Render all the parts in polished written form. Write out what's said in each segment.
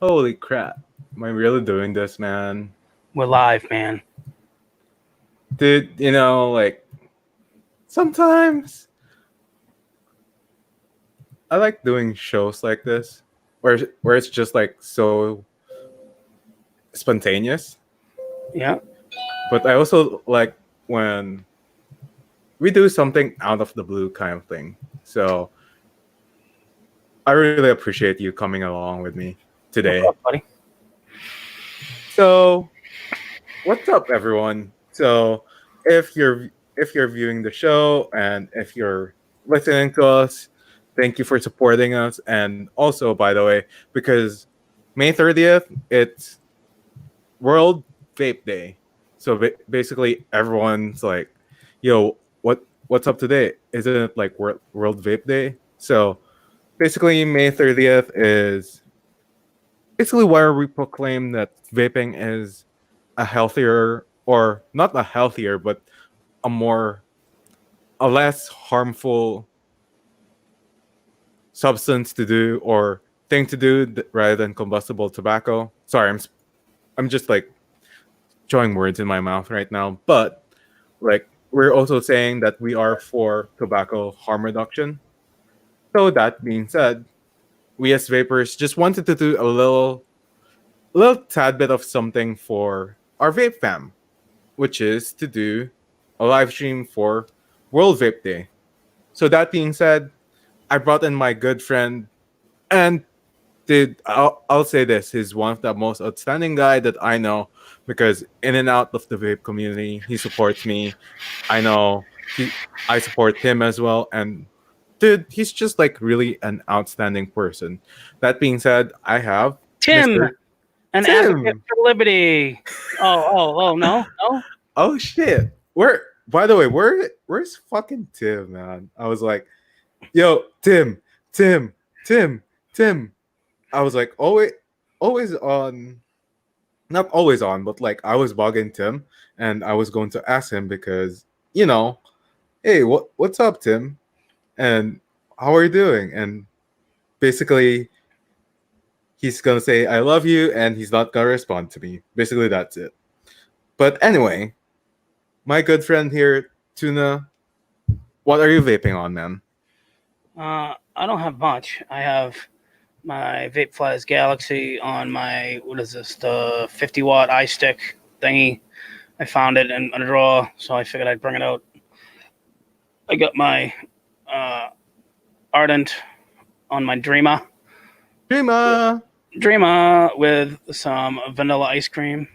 Holy crap. Am I really doing this, man? We're live, man. Dude, like sometimes I like doing shows like this where it's just like so spontaneous. Yeah. But I also like when we do something out of the blue kind of thing. So I really appreciate you coming along with me What's today. up, buddy? So what's up, everyone? So if you're viewing the show and if you're listening to us, thank you for supporting us. And also, by the way, because May 30th, it's World Vape Day. So basically, everyone's like, "Yo, what's up today? Isn't it like World Vape Day?" So basically, May 30th is basically where we proclaim that vaping is a healthier, or not a healthier, but a more a less harmful substance to do or thing to do rather than combustible tobacco. Sorry, I'm just like throwing words in my mouth right now, but like we're also saying that we are for tobacco harm reduction. So that being said, we as vapors just wanted to do a little tad bit of something for our vape fam, which is to do a live stream for World Vape Day. So that being said, I brought in my good friend, and I'll say this: he's one of the most outstanding guy that I know, because in and out of the vape community, he supports me. I know I support him as well, and dude, he's just like really an outstanding person. That being said, I have Tim, Mr. an advocate Tim. for liberty. Oh, no, no. Oh shit! Where? By the way, where's fucking Tim, man? I was like, yo, Tim, Tim, Tim. I was like, always on, not always on, but like I was bugging Tim, and I was going to ask him because hey, what's up, Tim, and how are you doing? And basically, he's gonna say I love you, and he's not gonna respond to me. Basically, that's it. But anyway, my good friend here, Tuna, what are you vaping on, man? I don't have much. I have my Vape Flies Galaxy on my, what is this, the 50-watt iStick thingy. I found it in a drawer, so I figured I'd bring it out. I got my uh, Ardent on my Prima. Dreamer with some vanilla ice cream.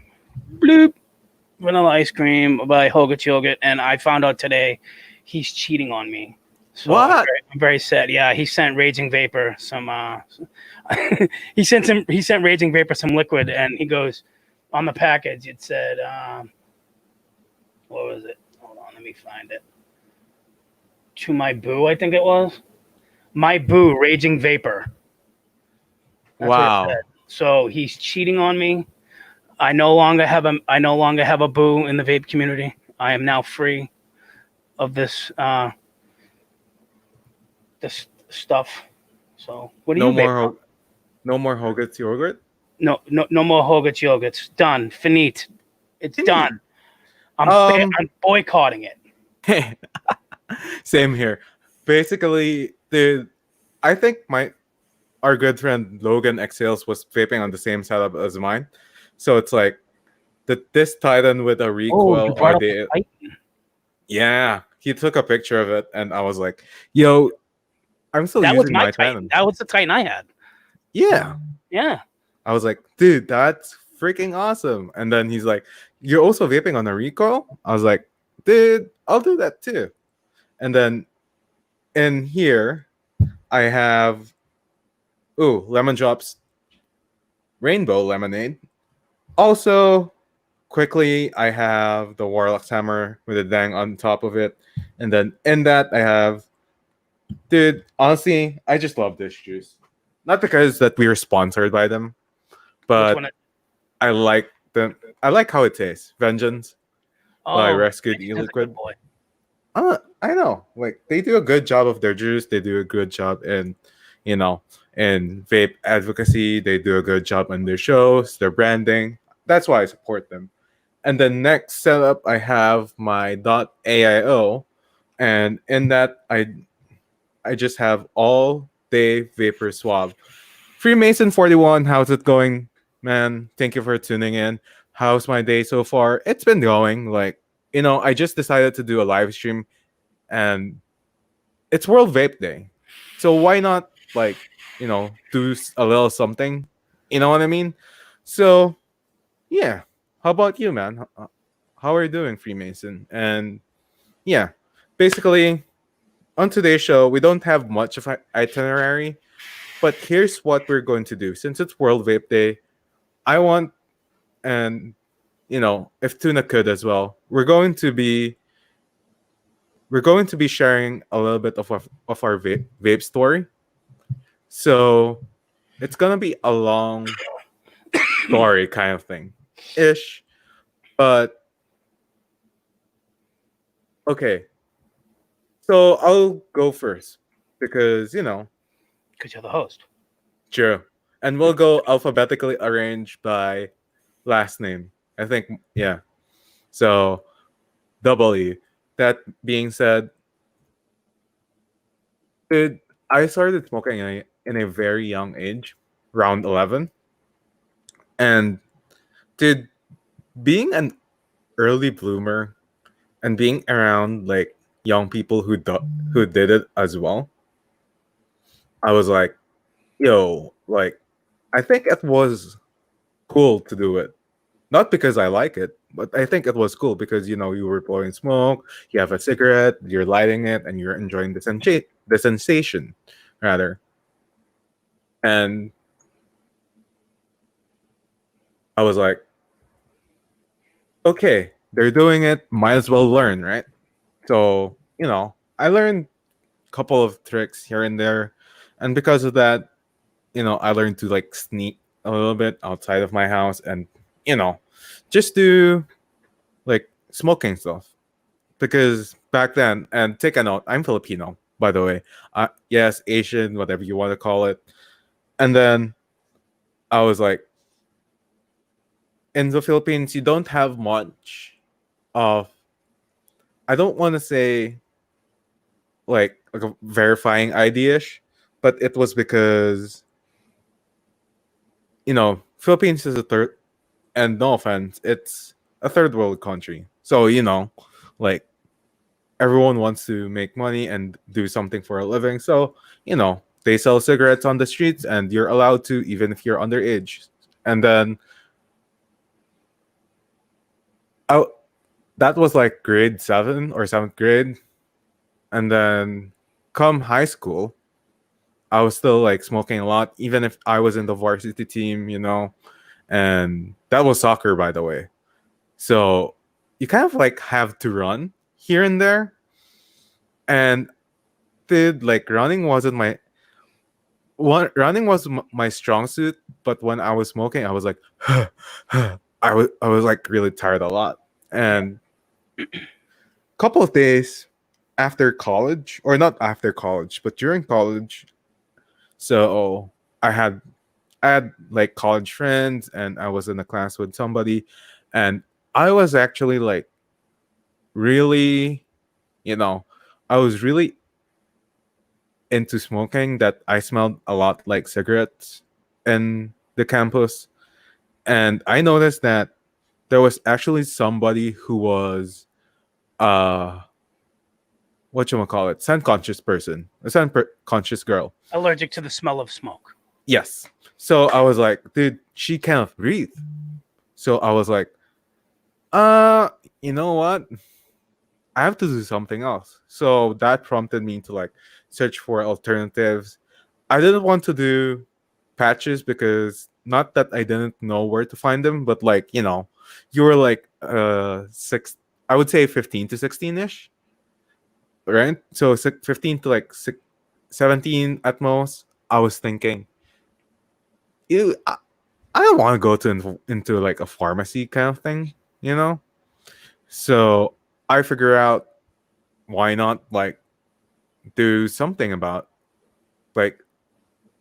Bloop. Vanilla ice cream by Hogat Yogurt, and I found out today he's cheating on me. So What? I'm very sad. Yeah, he sent Raging Vapor some. He sent Raging Vapor some liquid, and he goes on the package. It said, what was it? Hold on, let me find it. To my boo, I think it was. My boo, Raging Vapor. That's what it Wow. said. So he's cheating on me. I no longer have a boo in the vape community. I am now free of this stuff. So what do No you vape more on? no more Hogat's yogurt. No more Hogat yogurts. Done. Finite. It's Indeed. done. I'm Um boycotting it. Same here. Basically, I think my our good friend Logan Exhales was vaping on the same setup as mine. So it's like this Titan with a Oh, you recoil brought are up the the Titan. yeah. He took a picture of it, and I was like, yo, I'm still That was using my my Titan. Titan. That was the Titan I had. Yeah. Yeah. I was like, dude, that's freaking awesome. And then he's like, you're also vaping on a recoil? I was like, dude, I'll do that too. And then in here, I have lemon drops rainbow lemonade. Also, quickly, I have the Warlock's hammer with a dang on top of it. And then in that, I have, dude, honestly, I just love this juice. Not because that we are sponsored by them, Which but one? I like them. I like how it tastes. Vengeance by Oh, Rescued Vengeance is a good E-Liquid. boy. I know. Like they do a good job of their juice. They do a good job in, you know, in vape advocacy. They do a good job on their shows, their branding. That's why I support them. And the next setup, I have my .aio, and in that I just have all day vapor swab. Freemason 41, how's it going, man? Thank you for tuning in. How's my day so far? It's been going. Like, I just decided to do a live stream, and it's World Vape Day. So why not, like, do a little something? You know what I mean? So, yeah. How about you, man? How are you doing, Freemason? And yeah, basically, on today's show, we don't have much of an itinerary, but here's what we're going to do. Since it's World Vape Day, I want, and if Tuna could as well, we're going to be sharing a little bit of our vape story. So it's gonna be a long story kind of thing, ish. But okay, so I'll go first because Because you're the host. true, and we'll go alphabetically arranged by last name. I think, yeah. So W. That being said, dude, I started smoking in a very young age, around 11, and dude, being an early bloomer and being around like young people who did it as well, I was like, yo, like, I think it was cool to do it. Not because I like it, but I think it was cool because you were blowing smoke, you have a cigarette, you're lighting it, and you're enjoying the sensation, rather. And I was like, okay, they're doing it, might as well learn, right? So I learned a couple of tricks here and there, and because of that, I learned to like sneak a little bit outside of my house and you know just do like smoking stuff. Because back then, and take a note, I'm Filipino, by the way. Yes, Asian, whatever you want to call it. And then I was like, in the Philippines, you don't have much of, I don't want to say like a verifying ID ish, but it was because, Philippines is a third, and no offense, it's a third world country. So, like everyone wants to make money and do something for a living. So, they sell cigarettes on the streets and you're allowed to, even if you're underage. And then I, that was like grade 7 or 7th grade. And then come high school, I was still like smoking a lot, even if I was in the varsity team, and that was soccer, by the way. So you kind of like have to run here and there. And did like running was my strong suit, but when I was smoking, I was like, I was like really tired a lot. And a couple of days after college, or not after college, but during college, so I had like college friends, and I was in a class with somebody, and I was actually like really, you know, I was really into smoking that I smelled a lot like cigarettes in the campus. And I noticed that there was actually somebody who was uh what you call it, scent conscious person, a conscious girl. Allergic to the smell of smoke. Yes. So I was like, dude, she can't breathe. So I was like, uh, you know what? I have to do something else. So that prompted me to like search for alternatives. I didn't want to do patches because not that I didn't know where to find them, but like, you were like I would say 15 to 16ish, right? So 15 to like 17 at most. I was thinking, you I don't want to go into like a pharmacy kind of thing, you know? So I figure out why not like do something about like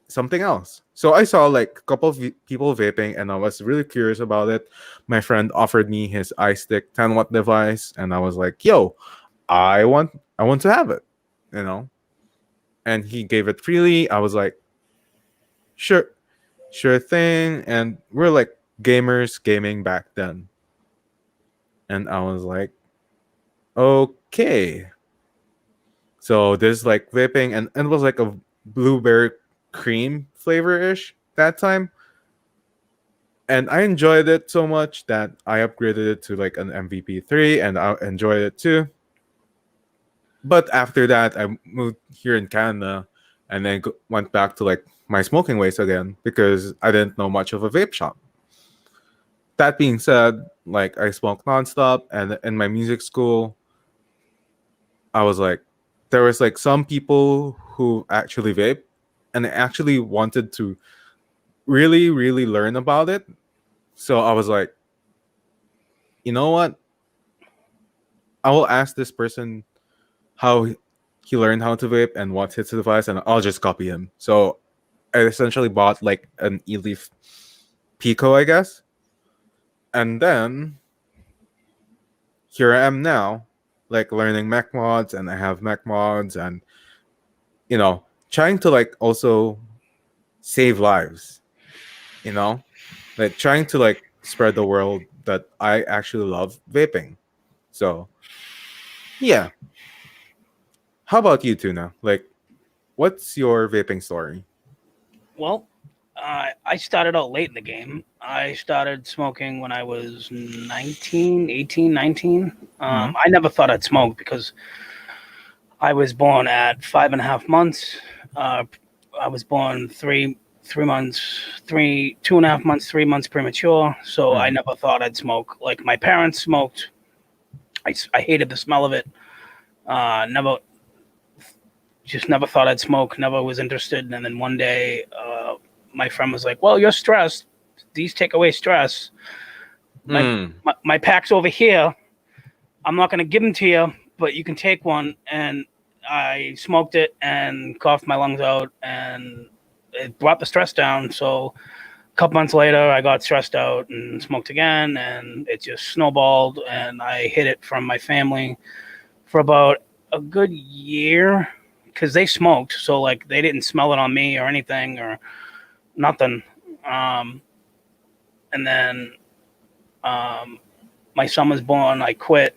something else. So I saw like a couple of people vaping, and I was really curious about it. My friend offered me his iStick 10-watt device, and I was like, "Yo, I want to have it," you know. And he gave it freely. I was like, "Sure, sure thing." And we're like gamers gaming back then, and I was like, "Okay." So this like vaping, and it was like a blueberry cream flavor ish that time, and I enjoyed it so much that I upgraded it to like an MVP 3, and I enjoyed it too. But after that, I moved here in Canada, and then went back to like my smoking ways again because I didn't know much of a vape shop. That being said, like I smoked nonstop, and in my music school, I was like, there was like some people who actually vape, and I actually wanted to really, really learn about it. So I was like, you know what? I will ask this person how he learned how to vape and what's his advice, and I'll just copy him. So I essentially bought like an E-Leaf Pico, I guess, and then here I am now, like learning mech mods, and I have mech mods, and trying to like also save lives, you know, like trying to like spread the world that I actually love vaping. So yeah, how about you, Tuna? Like, what's your vaping story? Well, I started out late in the game. I started smoking when I was 19, 18, 19. Hmm. I never thought I'd smoke because I was born at 5.5 months. Uh, I was born 2.5 months, 3 months premature. So I Hmm. never thought I'd smoke. Like my parents smoked. I hated the smell of it. Never, just never thought I'd smoke. Never was interested. And then one day, my friend was like, "Well, you're stressed. These take away stress. My Mm. my pack's over here. I'm not going to give them to you, but you can take one." And I smoked it and coughed my lungs out, and it brought the stress down. So a couple months later, I got stressed out and smoked again, and it just snowballed. And I hid it from my family for about a good year because they smoked, so like they didn't smell it on me or anything or nothing. Um, and then um, my son was born. I quit.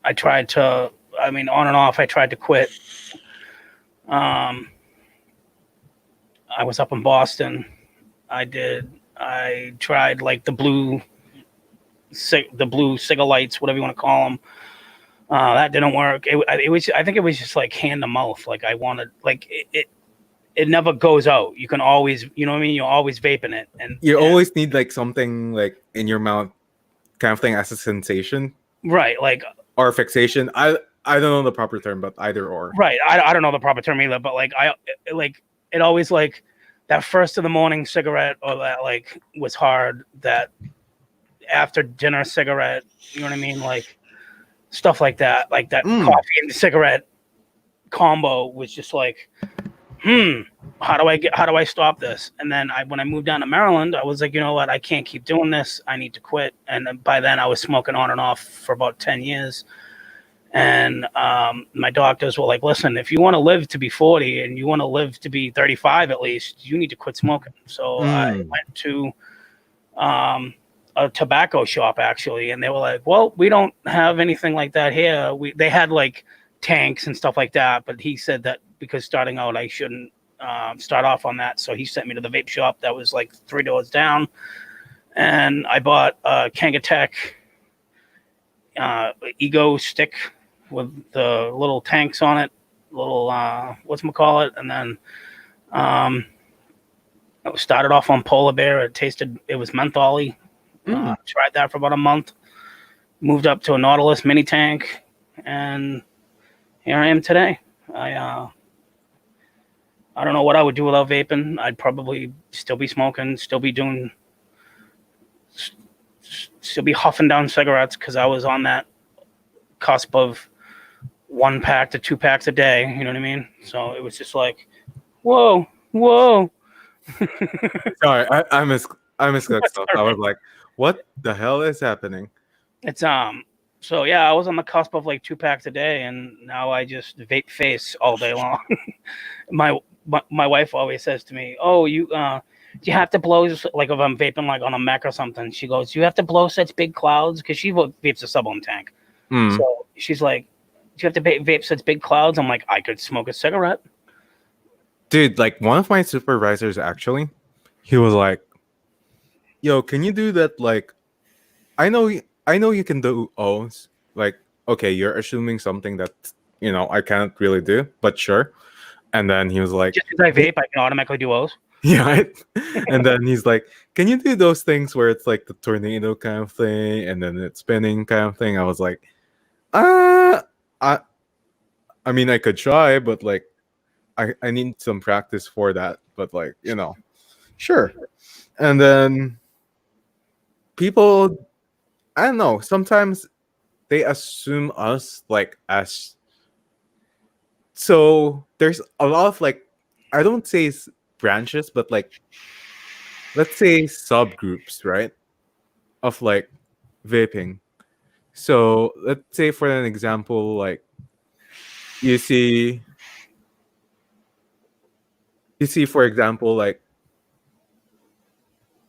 I tried to. I mean, on and off. I tried to quit. Um, I was up in Boston. I did. I tried like the blue cigarettes, whatever you want to call them. That didn't work. It was. I think it was just like hand to mouth. Like I wanted. Like it never goes out. You can always. You know what I mean. You're always vaping it. You And always need like something like in your mouth, kind of thing as a sensation right. Like or fixation. I don't know the proper term, but either or. right. I don't know the proper term either. But like it always like that first of the morning cigarette or that like was hard. That after dinner cigarette. You know what I mean. Like stuff like that. Like that Mm. coffee and cigarette combo was just like, how do I stop this? And then when I moved down to Maryland, I was like, you know what, I can't keep doing this. I need to quit. And by then I was smoking on and off for about 10 years. And my doctors were like, listen, if you want to live to be 40 and you want to live to be 35 at least, you need to quit smoking. So I Mm. went to um, a tobacco shop actually, and they were like, well, we don't have anything like that here. They had like tanks and stuff like that, but he said that because starting out I shouldn't start off on that, so he sent me to the vape shop that was like 3 doors down, and I bought a Kangatech Ego stick with the little tanks on it, little whatchamacallit, and then um, I started off on Polar Bear. It was mentholy. Mm. Tried that for about a month. Moved up to a Nautilus mini tank, and here I am today. I don't know what I would do without vaping. I'd probably still be smoking, still be huffing down cigarettes because I was on that cusp of 1 pack to 2 packs a day. You know what I mean? So it was just like, whoa. Whoa. Sorry, I miscooked That's stuff. all I was right. like, what the hell is happening? It's so yeah, I was on the cusp of like 2 packs a day, and now I just vape face all day long. My wife always says to me, "Oh, do you have to blow like if I'm vaping like on a mech or something?" She goes, "Do you have to blow such big clouds?" Because she vapes a sub ohm tank, Mm. so she's like, "Do you have to vape such big clouds?" I'm like, "I could smoke a cigarette." Dude, like one of my supervisors actually, he was like, "Yo, can you do that? Like, I know you can do O's. Like, okay, you're assuming something that I can't really do, but sure." And then he was like, Just because I "Hey, vape, I can automatically do O's. yeah." Right? And then he's like, "Can you do those things where it's like the tornado kind of thing, and then it's spinning kind of thing?" I was like, "Uh, I I mean, I could try, but like, I need some practice for that. But like, sure." And then people, I don't know, sometimes they assume us like as so there's a lot of like I don't say branches, but like let's say subgroups, right? Of like vaping. So let's say for an example, like you see you see for example like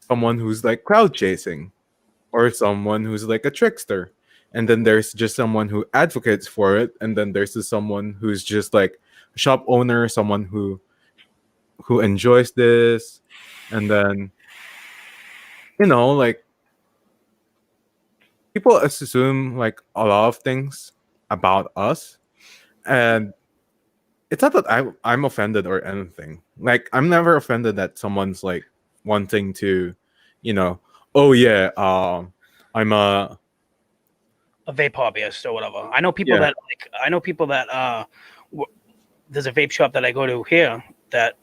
someone who's like crowd chasing or someone who's like a trickster. And then there's just someone who advocates for it, and then there's just someone who's just like a shop owner, someone who enjoys this. And then like people assume like a lot of things about us, and it's not that I'm offended or anything. Like I'm never offended that someone's like wanting to, you know, oh yeah, I'm a A vape hobbyist or whatever. I know people yeah. that w- there's a vape shop that I go to here that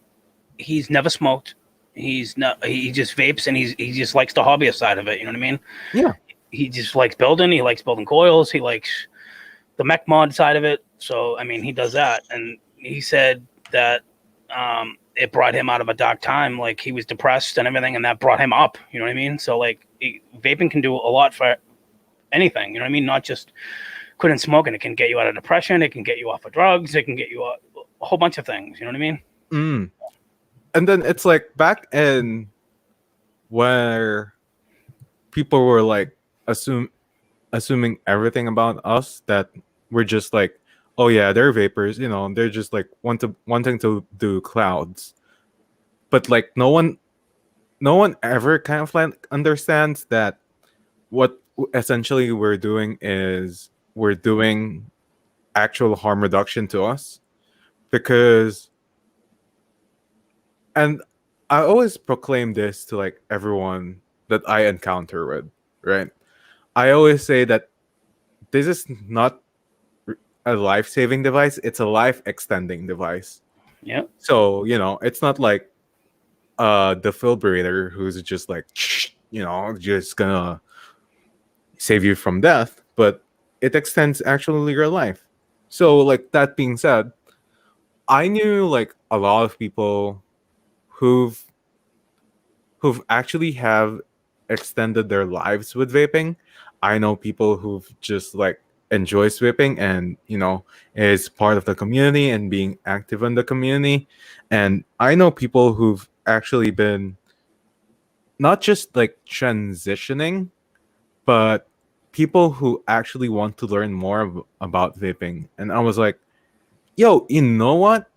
he's never smoked. He's not. He just vapes and he just likes the hobbyist side of it. You know what I mean? Yeah. He just likes building. He likes building coils. He likes the mech mod side of it. So I mean, he does that. And he said that it brought him out of a dark time. Like he was depressed and everything, and that brought him up. You know what I mean? So like, vaping can do a lot for anything. You know what I mean? Not just quitting smoking. It can get you out of depression. It can get you off of drugs. It can get you a whole bunch of things. You know what I mean? Mm. And then it's like back in where people were like assuming everything about us, that we're just like, oh yeah, they're vapors, they're just like wanting to do clouds. But like no one ever kind of like understands that what essentially we're doing is we're doing actual harm reduction to us. Because and I always proclaim this to like everyone that I encounter with, right? I always say that this is not a life-saving device, it's a life-extending device. Yeah. So it's not like a defibrillator who's just like just gonna save you from death, but it extends actually your life. So like that being said, I knew like a lot of people who've actually have extended their lives with vaping. I know people who've just like enjoys vaping and is part of the community and being active in the community. And I know people who've actually been not just like transitioning, but people who actually want to learn more about vaping. And I was like, yo, you know what?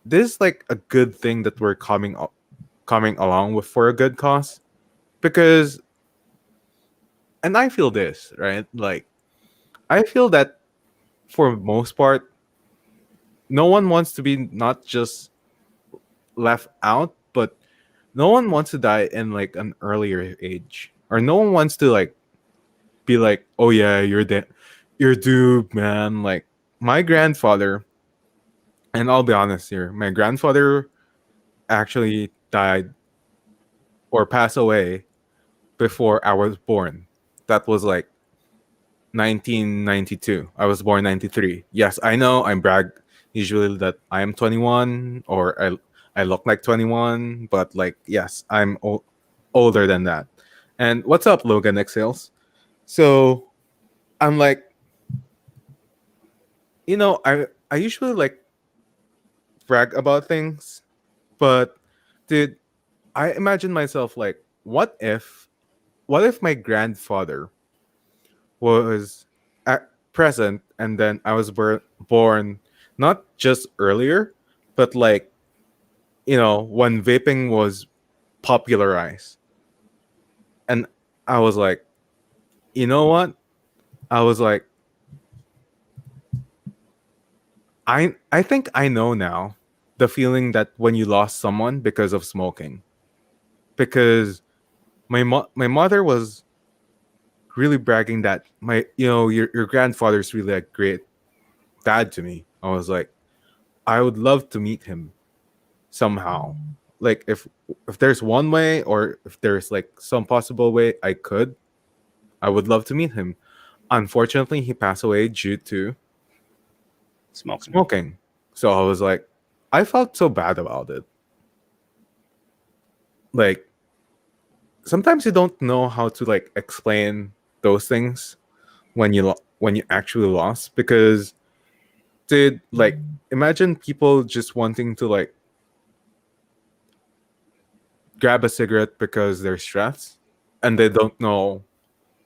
This is like a good thing that we're coming along with for a good cause. Because and I feel this, right? Like I feel that for most part, no one wants to be not just left out, but no one wants to die in like an earlier age. Or no one wants to like be like, oh yeah, you're doomed, man. Like my grandfather, and I'll be honest here, my grandfather actually died or passed away before I was born. That was like 1992. I was born 93. Yes, I know I'm brag usually that I am 21 or I look like 21, but like yes, older than that. And what's up, Logan Exhales? So I'm like, I usually like brag about things, but dude, I imagine myself like, what if my grandfather was present and then I was born not just earlier, but like, when vaping was popularized. And I was like, you know what? I was like, I think I know now the feeling that when you lost someone because of smoking. Because my mother was really bragging that your grandfather's really a great dad to me. I was like, I would love to meet him somehow. Like if there's one way or if there's like some possible way I would love to meet him. Unfortunately, he passed away due to Smoking. smoking. So I was like, I felt so bad about it. Like sometimes you don't know how to like explain those things when you actually lost because did like imagine people just wanting to like grab a cigarette because they're stressed and they don't know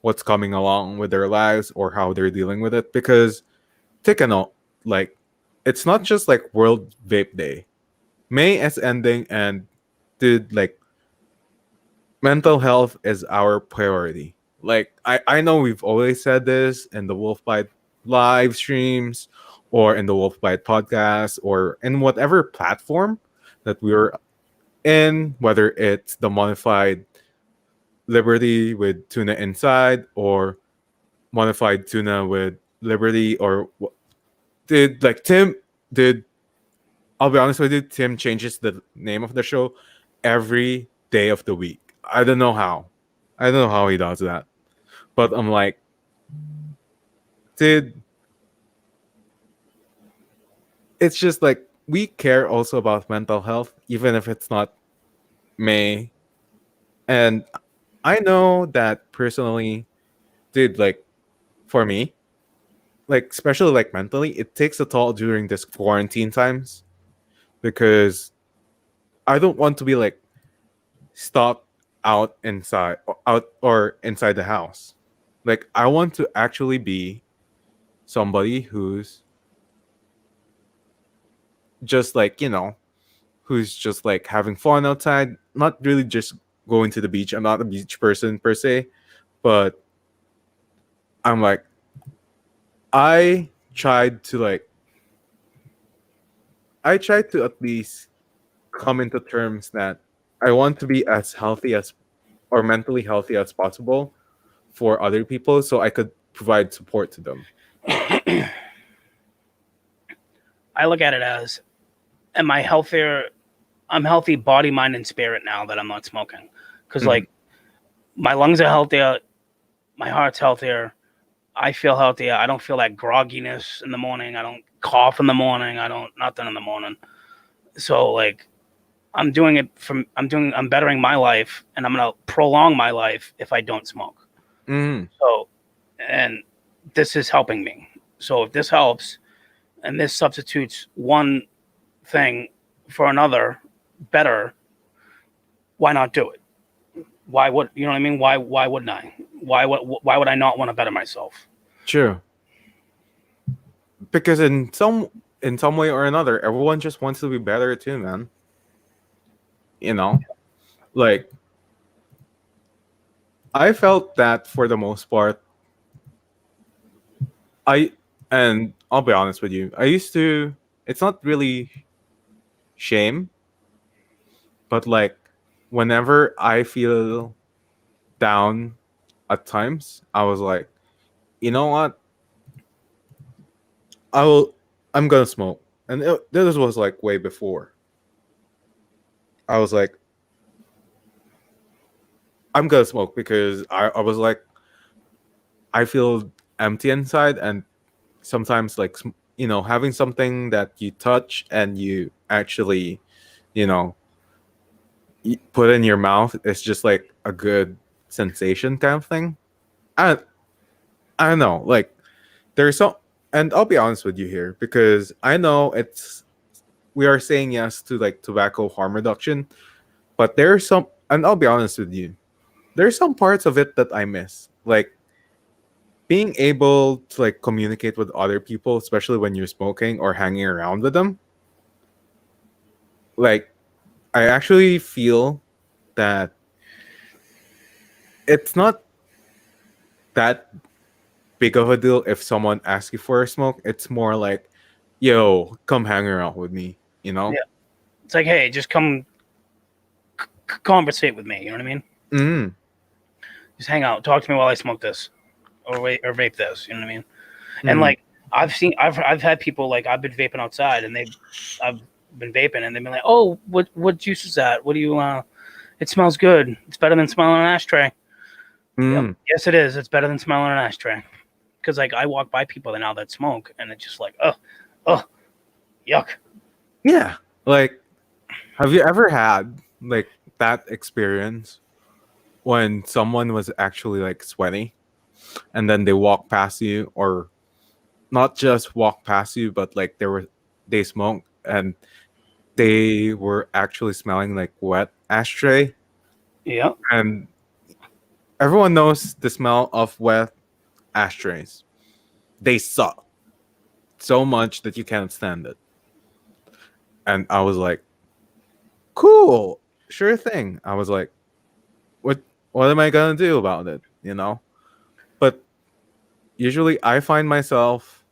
what's coming along with their lives or how they're dealing with it because take a note, like it's not just like World Vape Day. May is ending and dude, like mental health is our priority. Like I know we've always said this in the Wolfbite live streams or in the Wolfbite podcast or in whatever platform that we're in, whether it's the modified Liberty with tuna inside or modified tuna with Liberty or did like Tim did I'll be honest with you, Tim changes the name of the show every day of the week. I don't know how. I don't know how he does that. But I'm like, did it's just like we care also about mental health, even if it's not May. And I know that personally, dude, like for me, like especially like mentally, it takes a toll during this quarantine times because I don't want to be like stuck out or inside the house. Like I want to actually be somebody who's just like, who's just like having fun outside, not really just going to the beach. I'm not a beach person per se, but I'm like I tried to like I tried to at least come into terms that I want to be as healthy as or mentally healthy as possible for other people so I could provide support to them. I look at it as, am I healthier? I'm healthy body, mind, and spirit now that I'm not smoking. Because, Mhm. like, my lungs are healthier, my heart's healthier, I feel healthier. I don't feel that grogginess in the morning. I don't cough in the morning. I don't, nothing in the morning. So, like, I'm bettering my life and I'm going to prolong my life if I don't smoke. Mhm. So, and this is helping me. So, if this helps and this substitutes one thing for another better, why not do it? Why would you know what I mean? Why wouldn't I? Why would I not want to better myself? True. Because in some way or another, everyone just wants to be better too, man. You know? Like I felt that for the most part. I and I'll be honest with you. I used to it's not really shame, but like whenever I feel down at times, I was like, you know what? I will. I'm gonna smoke, and this was like way before. I was like, I'm gonna smoke because I was like, I feel empty inside, and sometimes like having something that you touch and you actually you know, put in your mouth, it's just like a good sensation kind of thing. I I don't know, like there's some, and I'll be honest with you here because I know it's we are saying yes to like tobacco harm reduction, but there's some, and I'll be honest with you, there's some parts of it that I miss, like being able to like communicate with other people, especially when you're smoking or hanging around with them. Like I actually feel that it's not that big of a deal if someone asks you for a smoke. It's more like, yo, come hang around with me, you know? Yeah. It's like, hey, just come conversate with me. You know what I mean? Mm. Just hang out, talk to me while I smoke this, or wait, or vape this. You know what I mean? And Mm. like, I've had people like I've been vaping outside, and I've been vaping, and they've been like, oh, what juice is that? What do you? It smells good. It's better than smelling an ashtray. Yep. Mm. Yes, it is. It's better than smelling an ashtray. Because like I walk by people now that smoke, and it's just like, oh, yuck. Yeah. Like, have you ever had like that experience when someone was actually like sweaty and then they walk past you, or not just walk past you, but like they smoked and they were actually smelling like wet ashtray, Yep. and everyone knows the smell of wet ashtrays. They suck so much that you can't stand it. And I was like, cool, sure thing. I was like, what what am I gonna do about it? You know? But usually I find myself,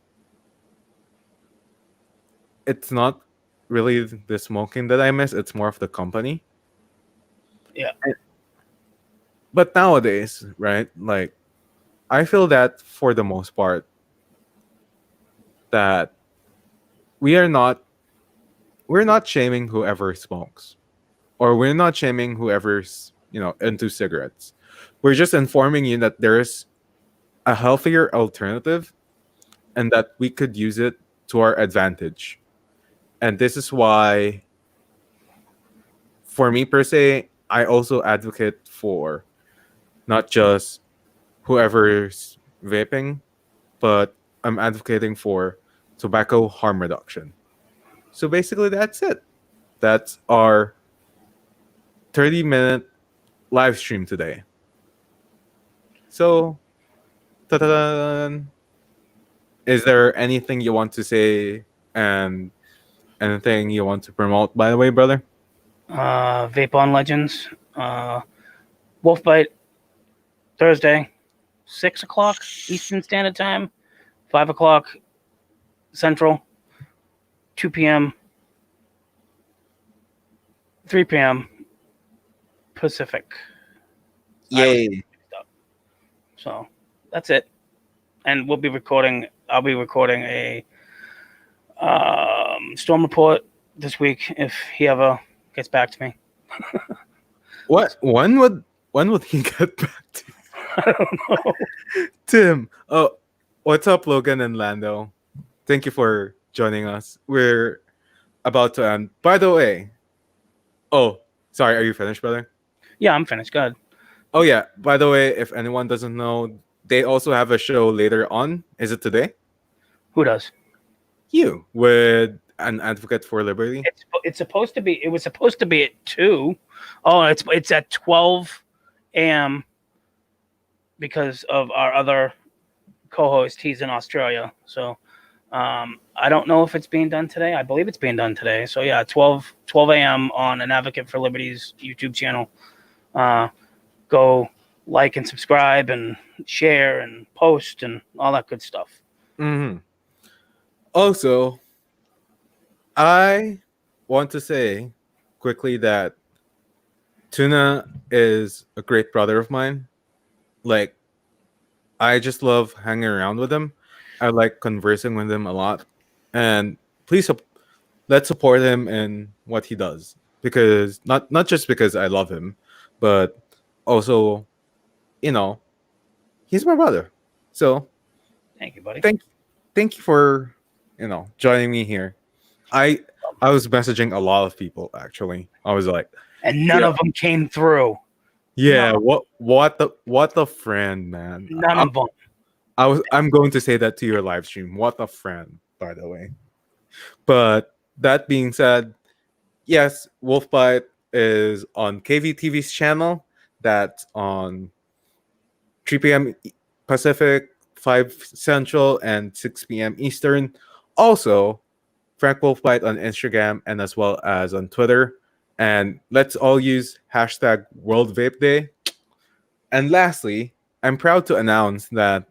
it's not really the smoking that I miss, it's more of the company. Yeah. But nowadays, right, like I feel that for the most part that we are not we're not shaming whoever smokes, or we're not shaming whoever's, into cigarettes. We're just informing you that there's a healthier alternative and that we could use it to our advantage. And this is why, for me per se, I also advocate for not just whoever's vaping, but I'm advocating for tobacco harm reduction. So basically, that's it. That's our 30-minute live stream today. So, ta-da-dan. Is there anything you want to say and anything you want to promote, by the way, brother? Vape on Legends. Wolf Bite Thursday, 6 o'clock Eastern Standard Time, 5 o'clock Central, 2 p.m., 3 p.m. Pacific. I was Yay. mixed up. So that's it. And we'll be recording. I'll be recording a storm report this week if he ever gets back to me. What? When would he get back to I don't know. Tim? Oh, what's up, Logan and Lando? Thank you for joining us. We're about to end. By the way, oh, sorry, are you finished, brother? Yeah, I'm finished. Go ahead. Oh yeah. By the way, if anyone doesn't know, they also have a show later on. Is it today? Who does? You with an advocate for liberty. It's supposed to be. It was supposed to be at 2. Oh, it's at 12 a.m. because of our other co-host. He's in Australia, so I don't know if it's being done today. I believe it's being done today. So yeah, 12 a.m. on an Advocate for Liberty's YouTube channel. Go like and subscribe and share and post and all that good stuff. Mm-hmm. Also, I want to say quickly that Tuna is a great brother of mine. Like, I just love hanging around with him. I like conversing with him a lot. And please let's support him in what he does, because not just because I love him, but also, you know, he's my brother. So, Thank you, buddy. thank thank you for, joining me here. I I was messaging a lot of people actually. I was like, and none yeah, of them came through. yeah. No, What the friend, man. none of them. I'm going to say that to your live stream. What a friend, by the way. But that being said, yes, Wolfbite is on KVTV's channel. That's on 3 p.m. Pacific, 5 Central, and 6 p.m. Eastern. Also, Frank Wolfbite on Instagram and as well as on Twitter. And let's all use hashtag World Vape Day. And lastly, I'm proud to announce that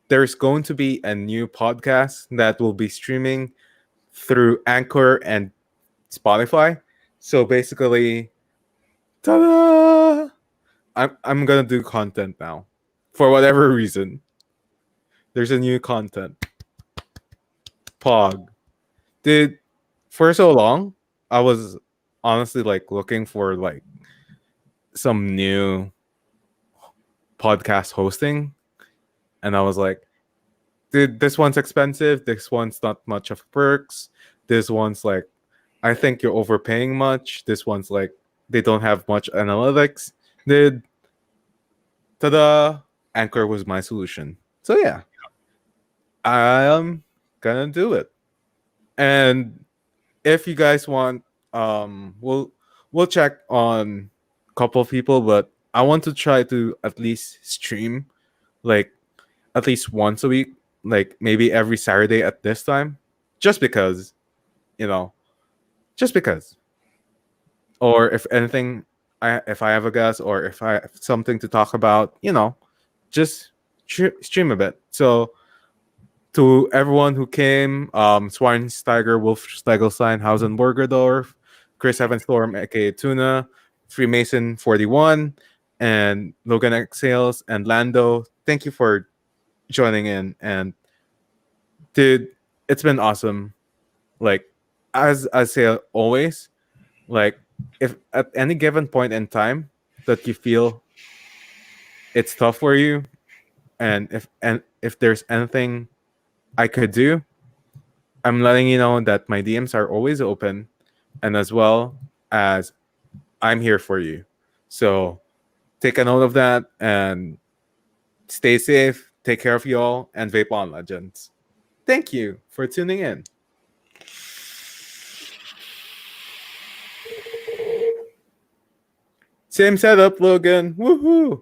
there's going to be a new podcast that will be streaming through Anchor and Spotify. So basically, ta-da! I'm gonna do content now. For whatever reason, there's a new content. Pog. Did for so long, I was honestly like looking for like some new podcast hosting, and I was like, dude, this one's expensive. This one's not much of perks. This one's like, I think you're overpaying much. This one's like, they don't have much analytics. Did ta-da! Anchor was my solution. So yeah, I'm gonna do it. And if you guys want, we'll check on a couple of people, but I want to try to at least stream like at least once a week, like maybe every Saturday at this time, just because, you know, just because. Or if anything, if I have a guest or if I have something to talk about, just stream a bit. So to everyone who came, Schweinsteiger, Wolf Stegelstein, Hausen Burgerdorf, Chris Evanstorm, aka Tuna, Freemason 41, and Logan Exhales and Lando. Thank you for joining in. And dude, it's been awesome. Like, as I say always, like if at any given point in time that you feel it's tough for you, and if there's anything I could do, I'm letting you know that my DMs are always open, and as well as I'm here for you. So take a note of that and stay safe. Take care of you all and vape on, legends. Thank you for tuning in. Same setup, Logan. Woohoo!